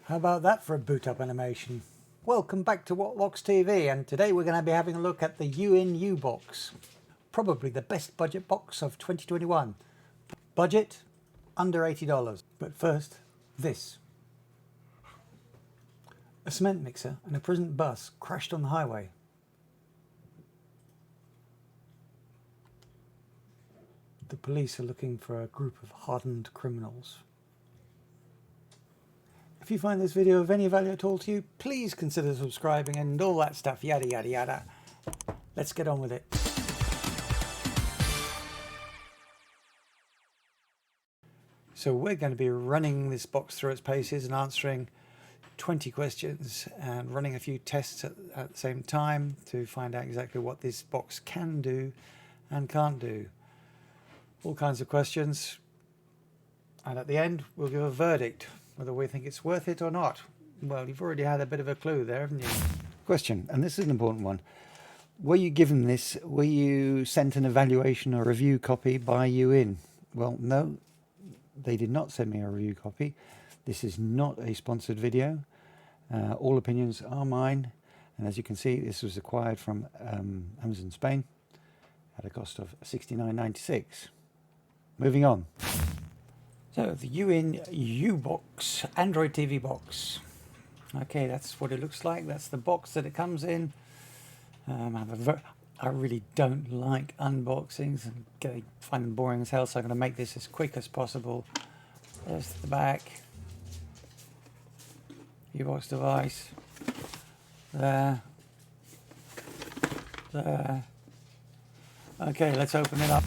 How about that for a boot up animation? Welcome back to What Locks TV, and today we're going to be having a look at the Youin You Box. Probably the best budget box of 2021. Budget under $80. But first, this. A cement mixer and a prison bus crashed on the highway. The police are looking for a group of hardened criminals. If you find this video of any value at all to you, please consider subscribing and all that stuff, yada yada yada. Let's get on with it. So we're going to be running this box through its paces and answering 20 questions and running a few tests at the same time to find out exactly what this box can do and can't do. All kinds of questions, and at the end we'll give a verdict whether we think it's worth it or not. Well, you've already had a bit of a clue there, haven't you? Question, and this is an important one. Were you given this, were you sent an evaluation or review copy by Youin? Well, no, they did not send me a review copy. This is not a sponsored video. All opinions are mine, and as you can see, this was acquired from Amazon Spain at a cost of $69.96. Moving on. So the Youin You Box, Android TV box. Okay, that's what it looks like. That's the box that it comes in. I really don't like unboxings and find them boring as hell, so I'm going to make this as quick as possible. There's the back. U-Box device. There. There. Okay, let's open it up.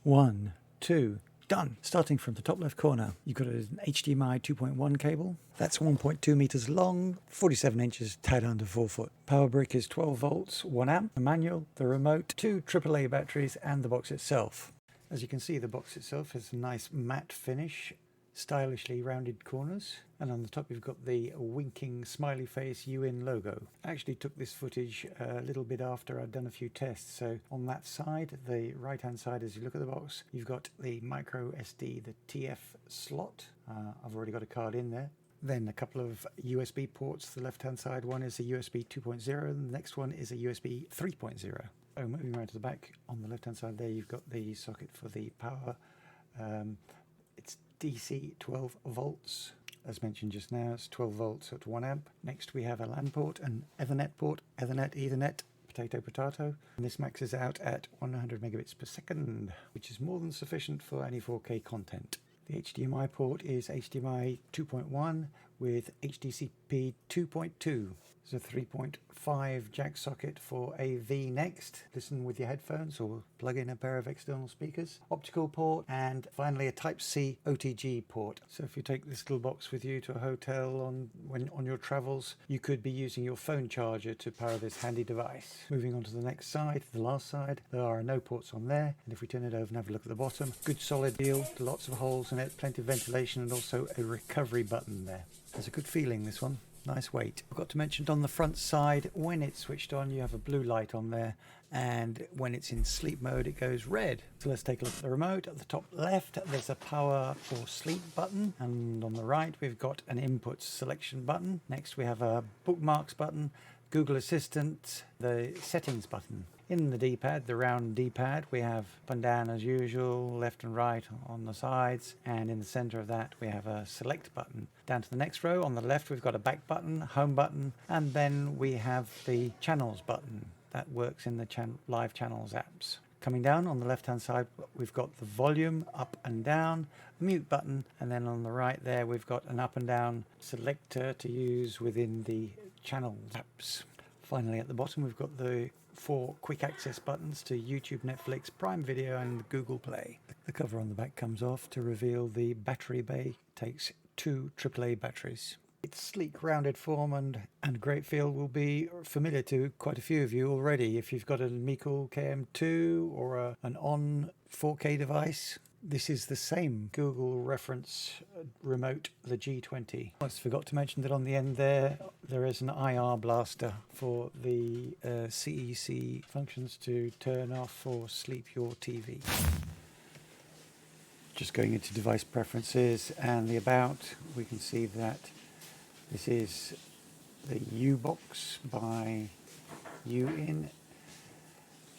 1, 2, done. Starting from the top left corner, you've got an HDMI 2.1 cable. That's 1.2 meters long, 47 inches, tied under 4 foot. Power brick is 12 volts, 1 amp. The manual, the remote, 2 AAA batteries, and the box itself. As you can see, the box itself has a nice matte finish, stylishly rounded corners, and on the top you've got the winking smiley face Youin logo. I actually took this footage a little bit after I'd done a few tests, so on that side, the right hand side, as you look at the box, you've got the micro SD, the TF slot. I've already got a card in there. Then a couple of USB ports. The left hand side one is a USB 2.0 and the next one is a USB 3.0. Oh, moving around to the back, on the left hand side there you've got the socket for the power. It's DC 12 volts. As mentioned just now, it's 12 volts at 1 amp. Next we have a LAN port, an Ethernet port, Ethernet, potato, potato. And this maxes out at 100 megabits per second, which is more than sufficient for any 4K content. The HDMI port is HDMI 2.1 with HDCP 2.2. There's a 3.5 jack socket for AV next. Listen with your headphones or plug in a pair of external speakers. Optical port, and finally a Type-C OTG port. So if you take this little box with you to a hotel on your travels, you could be using your phone charger to power this handy device. Moving on to the next side, the last side, there are no ports on there. And if we turn it over and have a look at the bottom, good solid deal, lots of holes in it, plenty of ventilation, and also a recovery button there. There's a good feeling, this one. Nice weight. I forgot to mention on the front side, when it's switched on, you have a blue light on there, and when it's in sleep mode, it goes red. So let's take a look at the remote. At the top left, there's a power for sleep button, and on the right, we've got an input selection button. Next, we have a bookmarks button, Google Assistant, the settings button. In the D-pad, the round D-pad, we have up and down as usual, left and right on the sides, and in the center of that we have a select button. Down to the next row, on the left we've got a back button, home button, and then we have the channels button. That works in the live channels apps. Coming down on the left hand side we've got the volume up and down, mute button, and then on the right there we've got an up and down selector to use within the channels apps. Finally at the bottom we've got the 4 quick access buttons to YouTube, Netflix, Prime Video and Google Play. The cover on the back comes off to reveal the battery bay. It takes 2 AAA batteries. Its sleek rounded form and great feel will be familiar to quite a few of you already if you've got a Meikle KM2 or an ON 4K device. This is the same Google reference remote, the G20. I just forgot to mention that on the end there is an IR blaster for the CEC functions to turn off or sleep your TV. Just going into device preferences and the about, we can see that This is the You Box by Youin,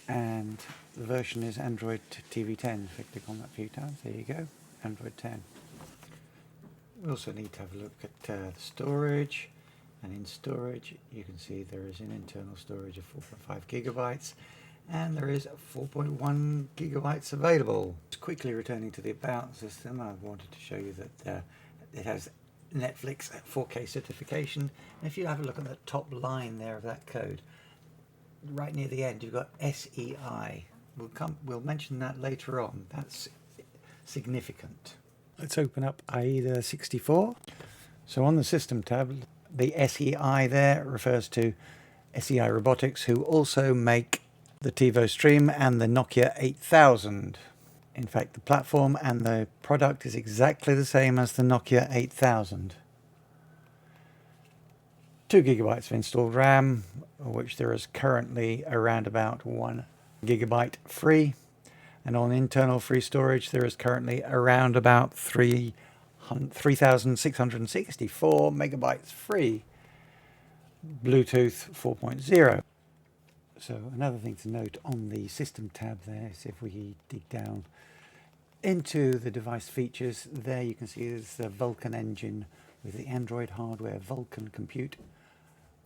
and the version is Android TV 10. If I click on that a few times, there you go, Android 10. We also need to have a look at the storage, and in storage you can see there is an internal storage of 4.5 gigabytes and there is 4.1 gigabytes available. Just quickly returning to the About system, I wanted to show you that it has Netflix 4K certification. And if you have a look at the top line there of that code, right near the end you've got SEI. We'll mention that later on. That's significant. Let's open up AIDA 64. So on the System tab, the SEI there refers to SEI Robotics, who also make the TiVo Stream and the Nokia 8000. In fact, the platform and the product is exactly the same as the Nokia 8000. 2 gigabytes of installed RAM, of which there is currently around about 1 gigabyte free. And on internal free storage, there is currently around about 3,664 megabytes free. Bluetooth 4.0. So another thing to note on the System tab there is if we dig down into the device features, there you can see there's the Vulkan engine with the Android hardware, Vulkan compute,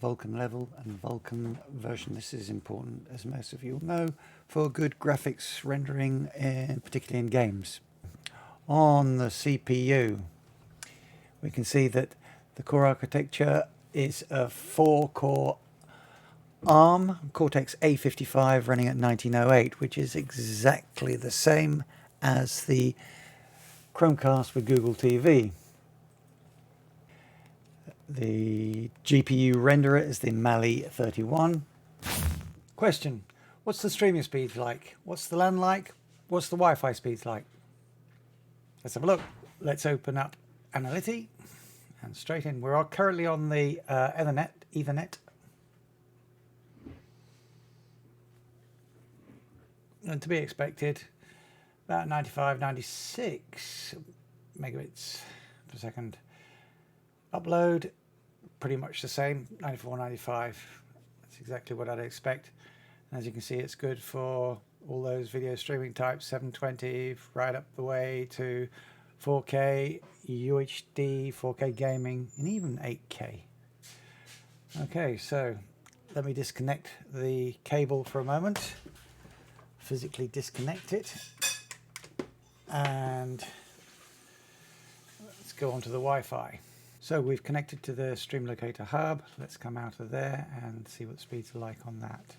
Vulkan level and Vulkan version. This is important, as most of you will know, for good graphics rendering, particularly in games. On the CPU, we can see that the core architecture is a 4-core ARM Cortex A55 running at 1908, which is exactly the same as the Chromecast with Google TV. The GPU renderer is the Mali 31. Question: what's the streaming speed like? What's the LAN like? What's the Wi-Fi speeds like? Let's have a look. Let's open up Analytics and straight in. We're currently on the Ethernet. And to be expected, about 95, 96 megabits per second. Upload, pretty much the same, 94, 95. That's exactly what I'd expect. And as you can see, it's good for all those video streaming types, 720 right up the way to 4K, UHD, 4K gaming, and even 8K. Okay, so let me disconnect the cable for a moment. Physically disconnect it. And let's go on to the Wi-Fi. So we've connected to the Stream Locator hub. Let's come out of there and see what speeds are like on that.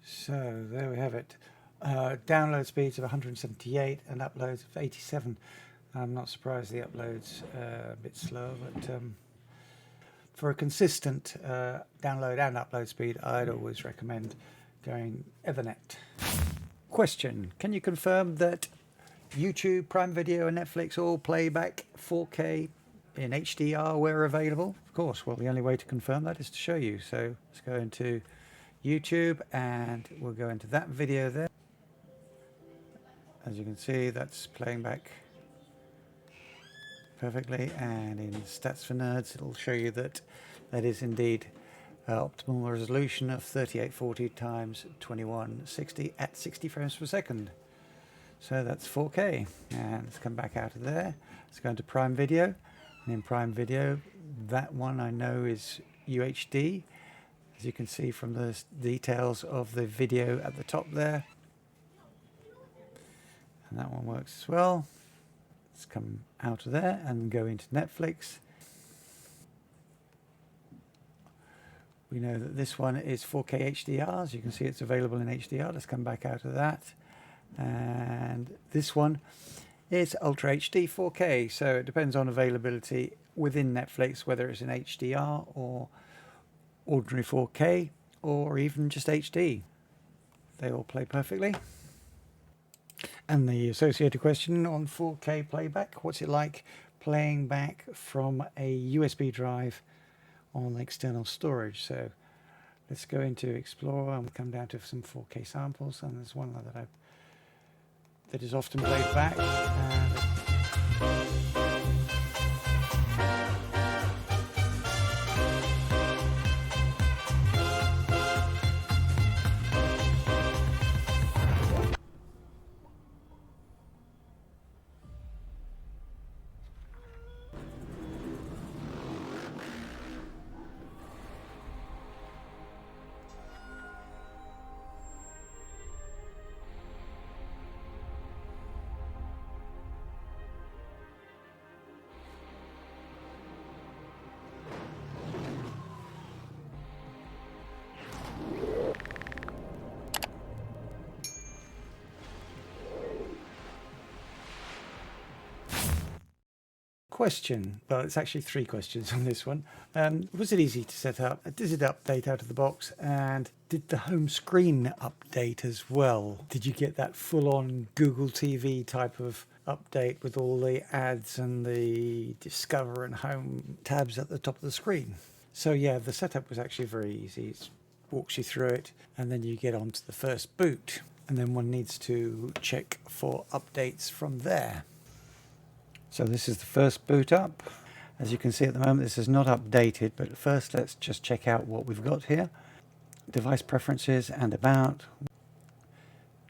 So there we have it. Download speeds of 178 and uploads of 87. I'm not surprised the upload's a bit slow, but for a consistent download and upload speed, I'd always recommend going Ethernet. Question: can you confirm that YouTube, Prime Video and Netflix all playback 4K in HDR where available? Of course, well, the only way to confirm that is to show you. So let's go into YouTube and we'll go into that video there. As you can see, that's playing back perfectly, and in Stats for Nerds it'll show you that that is indeed optimal resolution of 3840 times 2160 at 60 frames per second. So that's 4K. And let's come back out of there. Let's go into Prime Video. And in Prime Video, that one I know is UHD, as you can see from the details of the video at the top there. And that one works as well. Let's come out of there and go into Netflix. We know that this one is 4K HDR, as you can see it's available in HDR. Let's come back out of that. And this one is Ultra HD 4K, so it depends on availability within Netflix, whether it's in HDR or ordinary 4K or even just HD. They all play perfectly. And the associated question on 4K playback: what's it like playing back from a USB drive on external storage? So let's go into Explorer and we'll come down to some 4K samples, and there's one that I've that is often played back. Question, well, it's actually 3 questions on this one. Was it easy to set up? Did it update out of the box? And did the home screen update as well? Did you get that full-on Google TV type of update with all the ads and the Discover and Home tabs at the top of the screen? So yeah, the setup was actually very easy. It walks you through it, and then you get onto the first boot, and then one needs to check for updates from there. So this is the first boot up. As you can see at the moment, this is not updated, but first let's just check out what we've got here. Device preferences and about.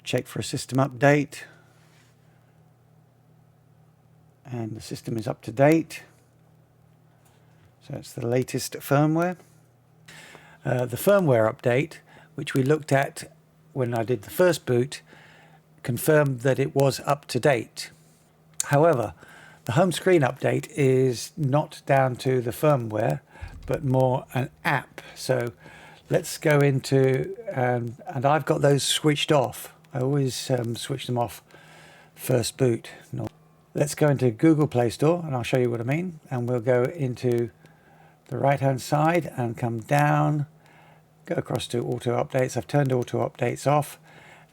Check for a system update. And the system is up to date. So it's the latest firmware. The firmware update, which we looked at when I did the first boot, confirmed that it was up to date. However, the home screen update is not down to the firmware, but more an app. So let's go into, and I've got those switched off. I always switch them off first boot. Let's go into Google Play Store, and I'll show you what I mean. And we'll go into the right-hand side and come down, go across to Auto Updates. I've turned Auto Updates off,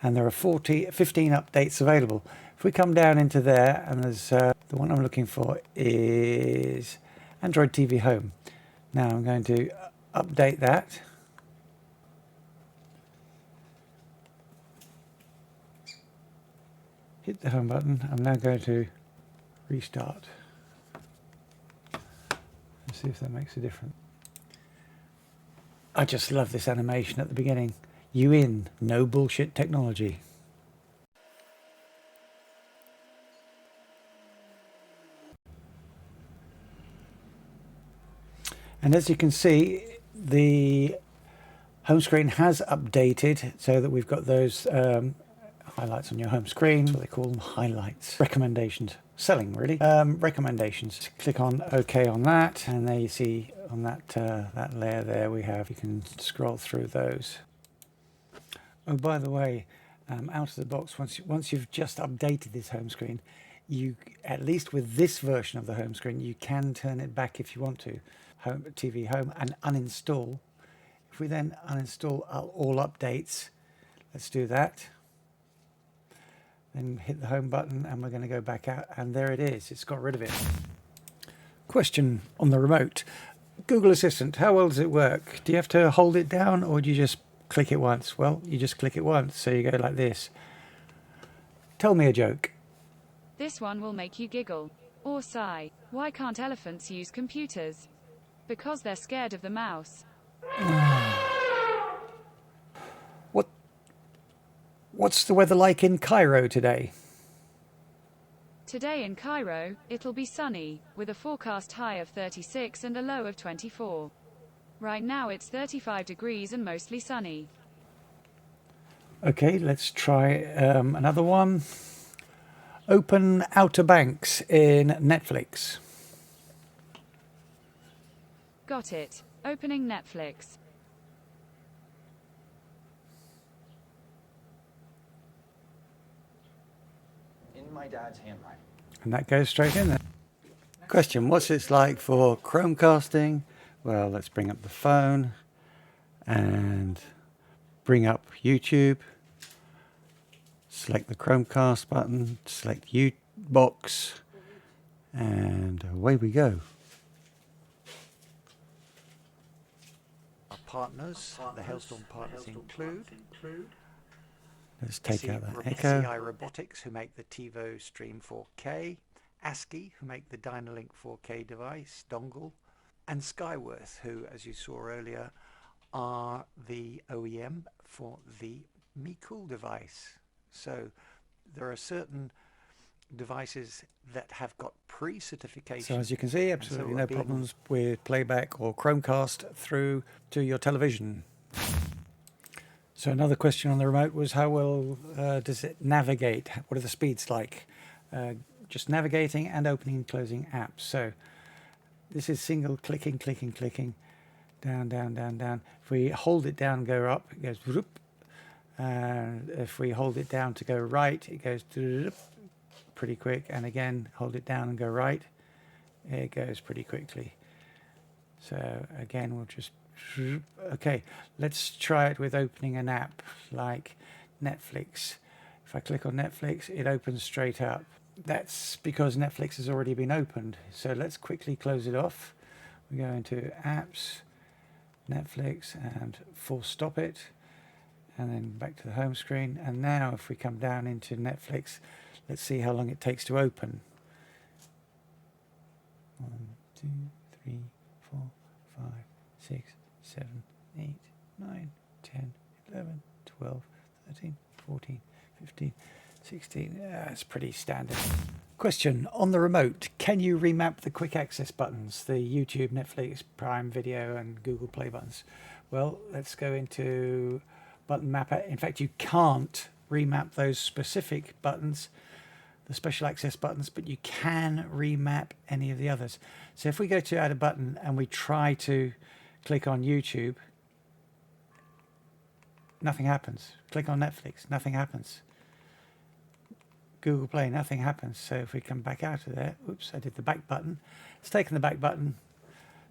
and there are 15 updates available. If we come down into there, and there's the one I'm looking for is Android TV Home. Now I'm going to update that. Hit the home button. I'm now going to restart. Let's see if that makes a difference. I just love this animation at the beginning. Youin, no bullshit technology. And as you can see, the home screen has updated so that we've got those highlights on your home screen. What they call them, highlights. Recommendations. Selling, really. Recommendations. Click on OK on that, and there you see on that that layer there we have. You can scroll through those. Oh, by the way, out of the box, once you've just updated this home screen, you, at least with this version of the home screen, you can turn it back if you want to. TV Home and uninstall. If we then uninstall all updates, let's do that. Then hit the home button, and we're going to go back out, and there it is. It's got rid of it. Question on the remote. Google Assistant, how well does it work? Do you have to hold it down, or do you just click it once? Well, you just click it once, so you go like this. Tell me a joke. This one will make you giggle. Or sigh. Why can't elephants use computers? Because they're scared of the mouse. What's the weather like in Cairo today? Today in Cairo, it'll be sunny, with a forecast high of 36 and a low of 24. Right now it's 35 degrees and mostly sunny. Okay, let's try another one. Open Outer Banks in Netflix. Got it. Opening Netflix. In my dad's handwriting. And that goes straight in there. Question, what's it like for Chromecasting? Well, let's bring up the phone and bring up YouTube. Select the Chromecast button, select Youin You Box, and away we go. Our partners, the Hailstorm partners include Let's take out that echo. SEI Robotics, who make the TiVo Stream 4K, ASCII, who make the Dynalink 4K device dongle, and Skyworth, who, as you saw earlier, are the OEM for the MeCool device. So there are certain devices that have got pre-certification. So as you can see, absolutely no problems with playback or Chromecast through to your television. So another question on the remote was, how well does it navigate? What are the speeds like? Just navigating and opening and closing apps. So this is single clicking, down, down, down, down. If we hold it down and go up, it goes whoop. If we hold it down to go right, it goes pretty quick. And again, hold it down and go right, it goes pretty quickly. So again, we'll just... Okay, let's try it with opening an app like Netflix. If I click on Netflix, it opens straight up. That's because Netflix has already been opened. So let's quickly close it off. We go into apps, Netflix, and full stop it, and then back to the home screen. And now if we come down into Netflix, let's see how long it takes to open. 1, 2, 3, 4, 5, 6, 7, 8, 9, 10, 11, 12, 13, 14, 15, 16. That's pretty standard. Question, on the remote, can you remap the quick access buttons, the YouTube, Netflix, Prime Video and Google Play buttons? Well, let's go into button mapper. In fact, you can't remap those specific buttons, the special access buttons, but you can remap any of the others. So if we go to add a button and we try to click on YouTube, nothing happens. Click on Netflix, nothing happens. Google Play, nothing happens. So if we come back out of there, oops, I did the back button. It's taken the back button.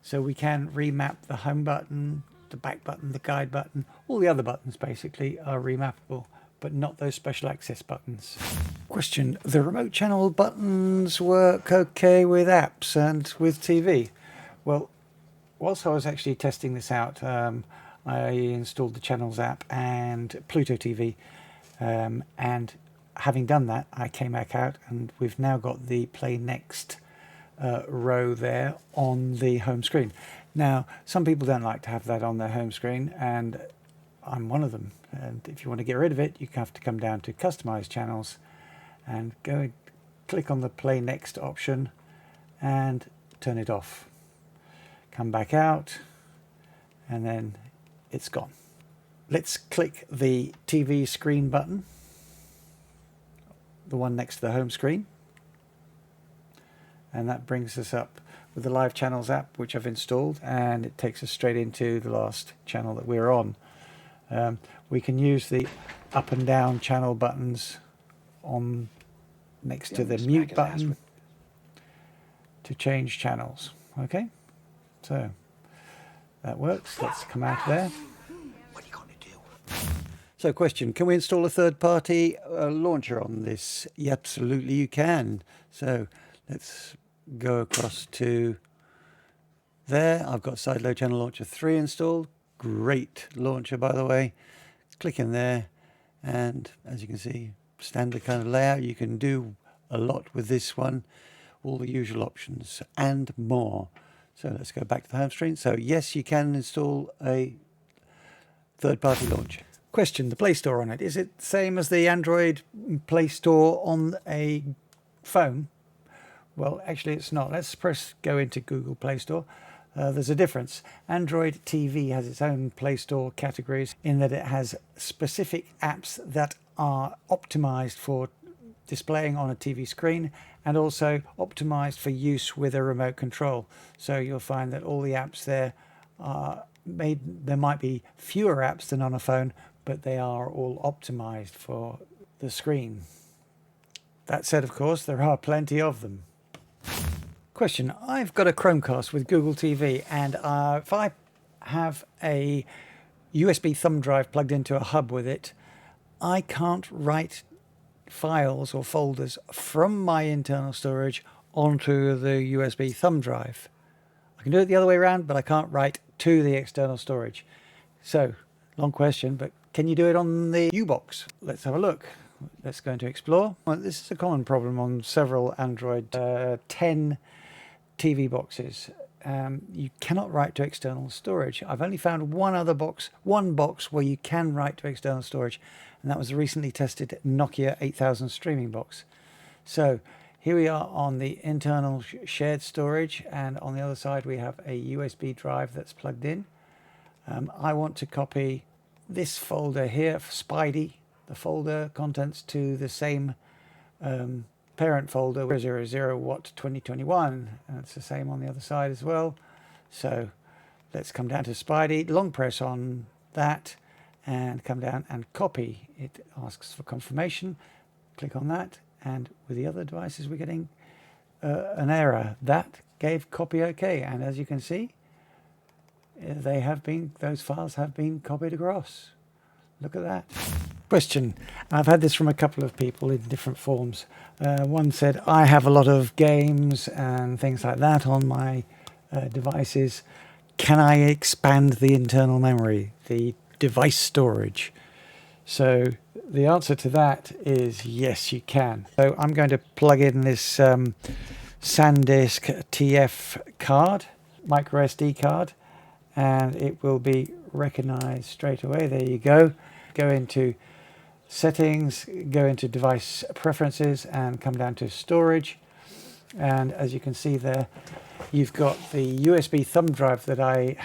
So we can remap the home button, the back button, the guide button. All the other buttons basically are remappable, but not those special access buttons. Question, the remote channel buttons work okay with apps and with TV? Well, whilst I was actually testing this out, I installed the Channels app and Pluto TV, and having done that, I came back out and we've now got the Play Next row there on the home screen. Now, some people don't like to have that on their home screen, and I'm one of them. And if you want to get rid of it, you have to come down to Customize Channels and go click on the Play Next option and turn it off. Come back out, and then it's gone. Let's click the TV screen button, the one next to the home screen, and that brings us up with the Live Channels app, which I've installed, and it takes us straight into the last channel that we're on. We can use the up and down channel buttons on next to the mute button to change channels. Okay, so that works. Let's come out there. What are you going to do? So question, can we install a third-party launcher on this? Yeah, absolutely you can. So let's go across to there. I've got Sideload Channel Launcher 3 installed. Great launcher, by the way. Click in there, and as you can see, standard kind of layout. You can do a lot with this one, all the usual options and more. So let's go back to the home screen. So yes, you can install a third-party launcher. Question, the Play Store on it, is it the same as the Android Play Store on a phone? Well, actually it's not. Let's go into Google Play Store. There's a difference. Android TV has its own Play Store categories in that it has specific apps that are optimized for displaying on a TV screen and also optimized for use with a remote control. So you'll find that all the apps there are made, there might be fewer apps than on a phone, but they are all optimized for the screen. That said, of course, there are plenty of them. Question, I've got a Chromecast with Google TV, and if I have a USB thumb drive plugged into a hub with it, I can't write files or folders from my internal storage onto the USB thumb drive. I can do it the other way around, but I can't write to the external storage. So, long question, but Can you do it on the U Box? Let's have a look. Let's go into Explore. Well, this is a common problem on several Android 10 TV boxes. You cannot write to external storage. I've only found one box where you can write to external storage, and that was the recently tested Nokia 8000 streaming box. So here we are on the internal shared storage, and on the other side we have a USB drive that's plugged in. I want to copy this folder here for Spidey, the folder contents, to the same parent folder 00 Watt 2021, and it's the same on the other side as well. So let's come down to Spidey, long press on that and come down and copy. It asks for confirmation, click on that, and with the other devices we're getting an error. That gave copy OK, and as you can see, those files have been copied across. Look at that. Question. I've had this from a couple of people in different forms. One said, I have a lot of games and things like that on my devices. Can I expand the internal memory, the device storage? So the answer to that is yes, you can. So I'm going to plug in this SanDisk TF card, micro SD card, and it will be recognized straight away. There you go. Go into settings, go into device preferences, and come down to storage. And as you can see there, you've got the USB thumb drive that I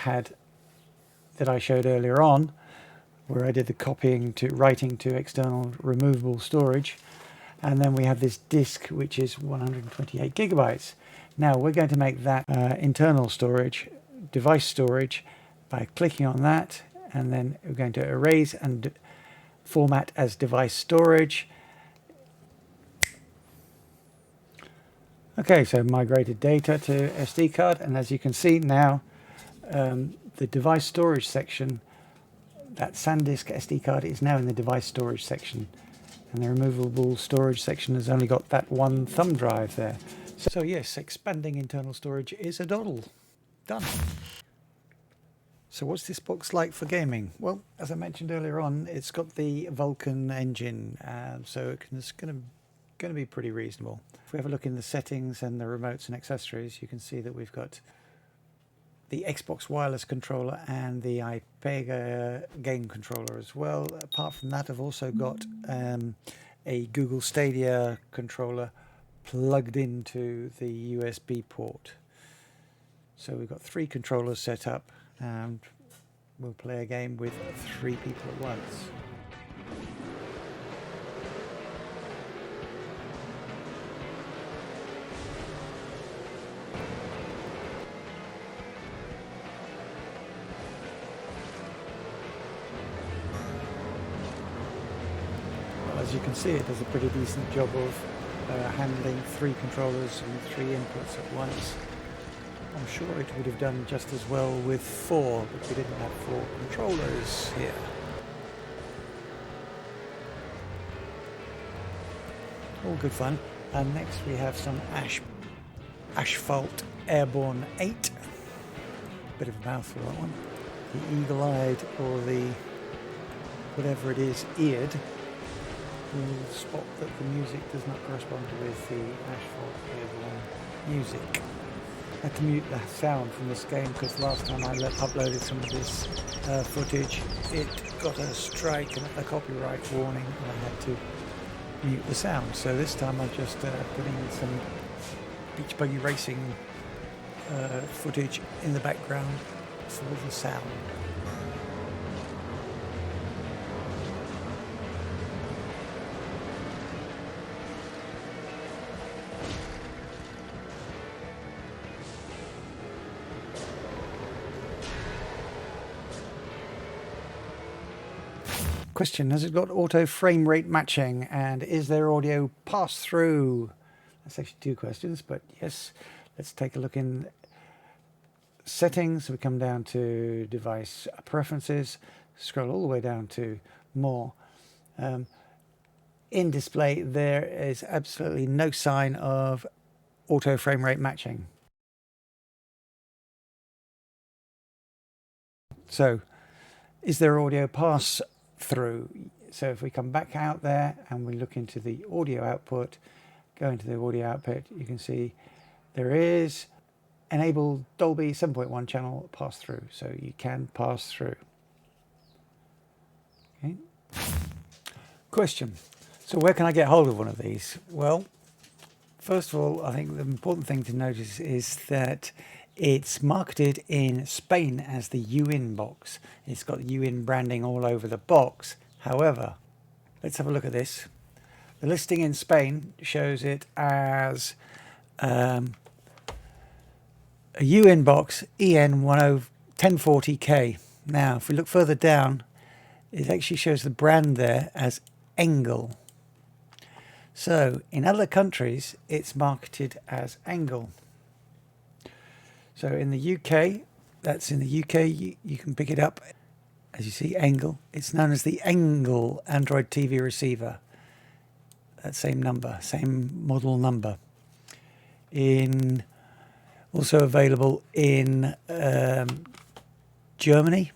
showed earlier on, where I did the writing to external removable storage. And then we have this disk, which is 128 gigabytes. Now we're going to make that internal storage, device storage, by clicking on that, and then we're going to erase and format as device storage. Okay, so migrated data to SD card, and as you can see now, the device storage section, that SanDisk SD card, is now in the device storage section, and the removable storage section has only got that one thumb drive there. So yes, expanding internal storage is a doddle. Done. So what's this box like for gaming? Well, as I mentioned earlier on, it's got the Vulkan engine, so it's going to be pretty reasonable. If we have a look in the settings and the remotes and accessories, you can see that we've got the Xbox wireless controller and the iPega game controller as well. Apart from that, I've also got a Google Stadia controller plugged into the USB port. So we've got 3 controllers set up, and we'll play a game with 3 people at once. Well, as you can see, it does a pretty decent job of handling 3 controllers and 3 inputs at once. I'm sure it would have done just as well with 4, but we didn't have 4 controllers here. All good fun. And next we have some Asphalt Airborne 8. Bit of a mouthful, that one. The eagle-eyed, or the whatever it is, eared, will spot that the music does not correspond with the Asphalt Airborne music. I had to mute the sound from this game because last time I uploaded some of this footage, it got a strike and a copyright warning, and I had to mute the sound. So this time I'm just putting some beach buggy racing footage in the background for the sound. Question, has it got auto frame rate matching, and is there audio pass-through? That's actually 2 questions, but yes. Let's take a look in settings. We come down to device preferences, scroll all the way down to more. In display, there is absolutely no sign of auto frame rate matching. So, is there audio pass through. So if we come back out there and we look into the audio output, go into the audio output, you can see there is enabled Dolby 7.1 channel pass through, so you can pass through. Okay. Question. So where can I get hold of one of these? Well, first of all, I think the important thing to notice is that it's marketed in Spain as the Youin Box. It's got Youin branding all over the box. However, let's have a look at this. The listing in Spain shows it as a Youin Box EN 1040K. Now, if we look further down, it actually shows the brand there as Engel. So in other countries, it's marketed as Engel. So in the UK, that's in the UK, you can pick it up. As you see, Engel. It's known as the Engel Android TV receiver. That same number, same model number. Also available in Germany,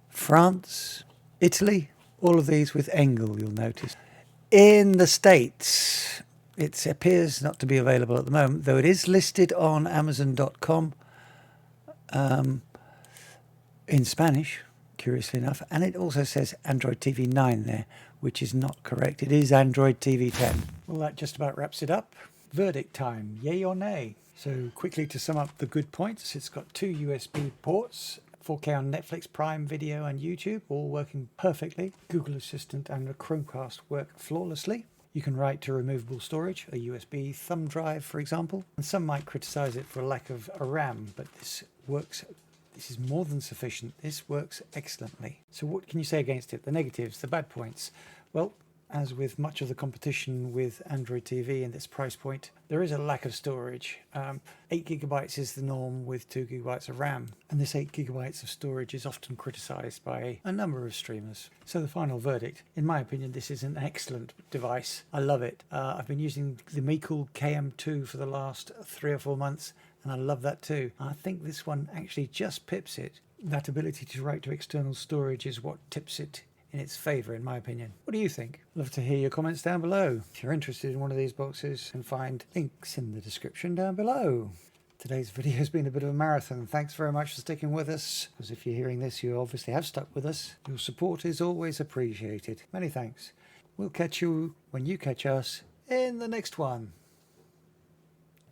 France, Italy, all of these with Engel, you'll notice. In the States, it appears not to be available at the moment, though it is listed on Amazon.com in Spanish, curiously enough, and it also says Android TV 9 there, which is not correct. It is Android TV 10. Well, that just about wraps it up. Verdict time, yay or nay? So quickly to sum up the good points, it's got 2 USB ports, 4K on Netflix, Prime Video and YouTube, all working perfectly. Google Assistant and a Chromecast work flawlessly. You can write to removable storage, a USB thumb drive, for example. And some might criticize it for a lack of a RAM, but this works. This is more than sufficient. This works excellently. So what can you say against it? The negatives, the bad points. Well, as with much of the competition with Android TV in this price point, there is a lack of storage. 8 gigabytes is the norm with 2 gigabytes of RAM. And this 8 gigabytes of storage is often criticized by a number of streamers. So the final verdict, in my opinion, this is an excellent device. I love it. I've been using the Mecool KM2 for the last 3 or 4 months, and I love that too. I think this one actually just pips it. That ability to write to external storage is what tips it in its favour, in my opinion. What do you think? Love to hear your comments down below. If you're interested in one of these boxes, you can find links in the description down below. Today's video has been a bit of a marathon. Thanks very much for sticking with us, because if you're hearing this, you obviously have stuck with us. Your support is always appreciated. Many thanks. We'll catch you when you catch us in the next one.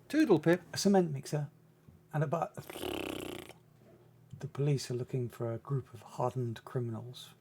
Toodle pip, a cement mixer, and a butt. The police are looking for a group of hardened criminals.